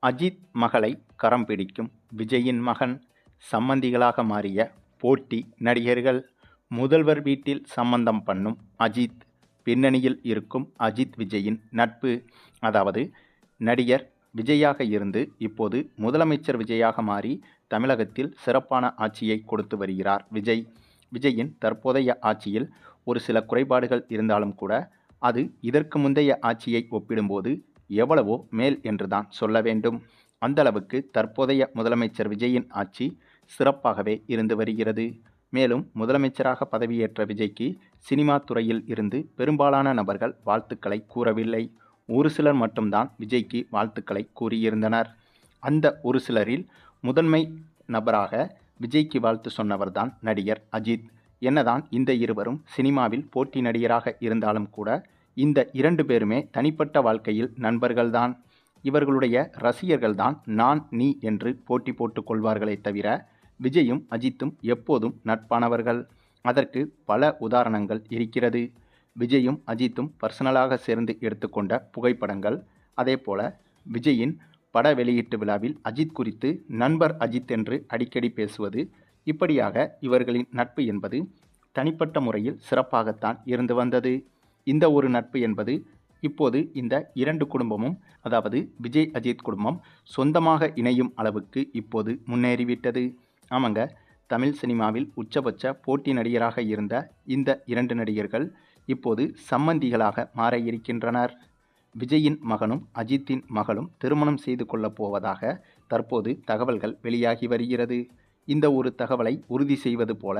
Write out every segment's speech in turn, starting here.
அஜித் மகளை கரம் பிடிக்கும் விஜயின் மகன், சம்மந்திகளாக மாறிய போட்டி நடிகர்கள், முதல்வர் வீட்டில் சம்பந்தம் பண்ணும் அஜித், பின்னணியில் இருக்கும் அஜித் விஜயின் நட்பு. அதாவது நடிகர் விஜயாக இருந்து இப்போது முதலமைச்சர் விஜயாக மாறி தமிழகத்தில் சிறப்பான ஆட்சியை கொடுத்து வருகிறார் விஜய். விஜயின் தற்போதைய ஆட்சியில் ஒரு சில குறைபாடுகள் இருந்தாலும் கூட அது இதற்கு முந்தைய ஆட்சியை ஒப்பிடும்போது எவ்வளவோ மேல் என்றுதான் சொல்ல வேண்டும். அந்தளவுக்கு தற்போதைய முதலமைச்சர் விஜயின் ஆட்சி சிறப்பாகவே இருந்து வருகிறது. மேலும் முதலமைச்சராக பதவியேற்ற விஜய்க்கு சினிமா துறையில் இருந்து பெரும்பாலான நபர்கள் வாழ்த்துக்களை கூறவில்லை. ஒரு சிலர் மட்டும்தான் விஜய்க்கு வாழ்த்துக்களை கூறியிருந்தனர். அந்த ஒரு சிலரில் முதன்மை நபராக விஜய்க்கு வாழ்த்து சொன்னவர்தான் நடிகர் அஜித். என்னதான் இந்த இருவரும் சினிமாவில் போட்டி நடிகராக இருந்தாலும் கூட இந்த இரண்டு பேருமே தனிப்பட்ட வாழ்க்கையில் நண்பர்கள்தான். இவர்களுடைய ரசிகர்கள்தான் நான் நீ என்று போட்டி போட்டு கொள்வார்களே தவிர விஜயும் அஜித்தும் எப்போதும் நட்பானவர்கள். அதற்கு பல உதாரணங்கள் இருக்கிறது. விஜயும் அஜித்தும் பர்சனலாக சேர்ந்து எடுத்துக்கொண்ட புகைப்படங்கள், அதேபோல விஜயின் பட வெளியீட்டு விழாவில் அஜித் குறித்து நண்பர் அஜித் என்று அடிக்கடி பேசுவது, இப்படியாக இவர்களின் நட்பு என்பது தனிப்பட்ட முறையில் சிறப்பாகத்தான் இருந்து வந்தது. இந்த ஒரு நட்பு என்பது இப்போது இந்த இரண்டு குடும்பமும், அதாவது விஜய் அஜித் குடும்பம் சொந்தமாக இணையும் அளவுக்கு இப்போது முன்னேறிவிட்டது. ஆமாங்க, தமிழ் சினிமாவில் உச்சபட்ச போட்டி நடிகராக இருந்த இந்த இரண்டு நடிகர்கள் இப்போது சம்மந்திகளாக மாற இருக்கின்றனர். விஜயின் மகனும் அஜித்தின் மகளும் திருமணம் செய்து கொள்ளப் போவதாக தற்போது தகவல்கள் வெளியாகி வருகிறது. இந்த ஒரு தகவலை உறுதி செய்வது போல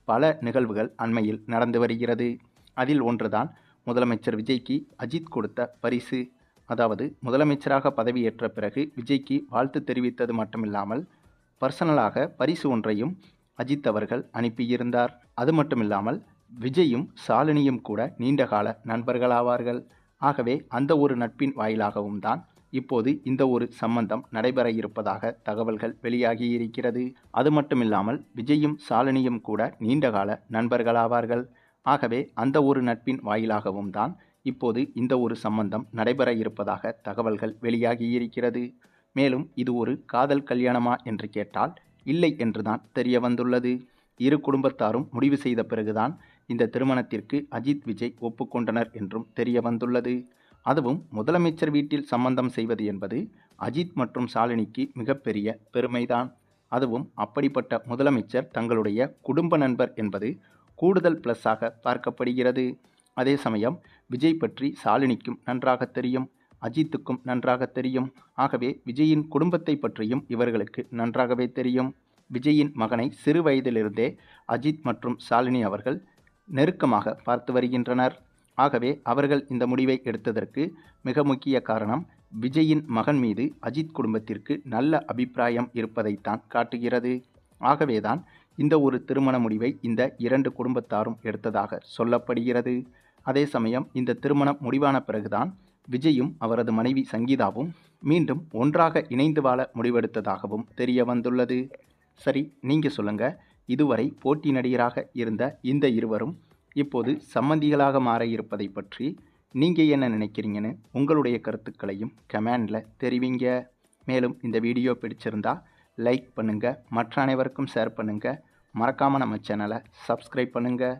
பல நிகழ்வுகள் அண்மையில் நடந்து வருகிறது. அதில் ஒன்றுதான் முதலமைச்சர் விஜய்க்கு அஜித் கொடுத்த பரிசு. அதாவது முதலமைச்சராக பதவியேற்ற பிறகு விஜய்க்கு வாழ்த்து தெரிவித்தது மட்டுமில்லாமல் பர்சனலாக பரிசு ஒன்றையும் அஜித் அவர்கள் அனுப்பியிருந்தார். அது மட்டுமில்லாமல் விஜயும் ஷாலினியும் கூட நீண்டகால நண்பர்களாவார்கள். ஆகவே அந்த ஒரு நட்பின் வாயிலாகவும் தான் இப்போது இந்த ஒரு சம்பந்தம் நடைபெற இருப்பதாக தகவல்கள் வெளியாகி இருக்கிறது. அது மட்டுமில்லாமல் விஜயும் ஷாலினியும் கூட நீண்டகால நண்பர்களாவார்கள். ஆகவே அந்த ஒரு நட்பின் வாயிலாகவும் தான் இப்போது இந்த ஒரு சம்பந்தம் நடைபெற இருப்பதாக தகவல்கள் வெளியாகி இருக்கிறது. மேலும் இது ஒரு காதல் கல்யாணமா என்று கேட்டால் இல்லை என்றுதான் தெரிய வந்துள்ளது. இரு குடும்பத்தாரும் முடிவு செய்த பிறகுதான் இந்த திருமணத்திற்கு அஜித் விஜய் ஒப்புக்கொண்டனர் என்றும் தெரிய வந்துள்ளது. அதுவும் முதலமைச்சர் வீட்டில் சம்பந்தம் செய்வது என்பது அஜித் மற்றும் ஷாலினிக்கு மிகப்பெரிய பெருமைதான். அதுவும் அப்படிப்பட்ட முதலமைச்சர் தங்களுடைய குடும்ப நண்பர் என்பது கூடுதல் பிளஸ்ஸாக பார்க்கப்படுகிறது. அதே சமயம் விஜய் பற்றி ஷாலினிக்கும் நன்றாக தெரியும், அஜித்துக்கும் நன்றாக தெரியும். ஆகவே விஜயின் குடும்பத்தை பற்றியும் இவர்களுக்கு நன்றாகவே தெரியும். விஜயின் மகனை சிறு வயதிலிருந்தே அஜித் மற்றும் ஷாலினி அவர்கள் நெருக்கமாக பார்த்து வருகின்றனர். ஆகவே அவர்கள் இந்த முடிவை எடுத்ததற்கு மிக முக்கிய காரணம் விஜயின் மகன் மீது அஜித் குடும்பத்திற்கு நல்ல அபிப்பிராயம் இருப்பதைத்தான் காட்டுகிறது. ஆகவேதான் இந்த ஒரு திருமண முடிவை இந்த இரண்டு குடும்பத்தாரும் எடுத்ததாக சொல்லப்படுகிறது. அதே சமயம் இந்த திருமணம் முடிவான பிறகுதான் விஜயும் அவரது மனைவி சங்கீதாவும் மீண்டும் ஒன்றாக இணைந்து வாழ முடிவெடுத்ததாகவும் தெரிய வந்துள்ளது. சரி, நீங்கள் சொல்லுங்க, இதுவரை போட்டி நடிகராக இருந்த இந்த இருவரும் இப்போது சம்மந்திகளாக மாற இருப்பதை பற்றி நீங்கள் என்ன நினைக்கிறீங்கன்னு உங்களுடைய கருத்துக்களையும் கமெண்டில் தெரிவிங்க. மேலும் இந்த வீடியோ பிடிச்சிருந்தா லைக் பண்ணுங்கள், மற்ற அனைவருக்கும் ஷேர் பண்ணுங்கள், மறக்காமல் நம்ம சேனலை சப்ஸ்கிரைப் பண்ணுங்கள்.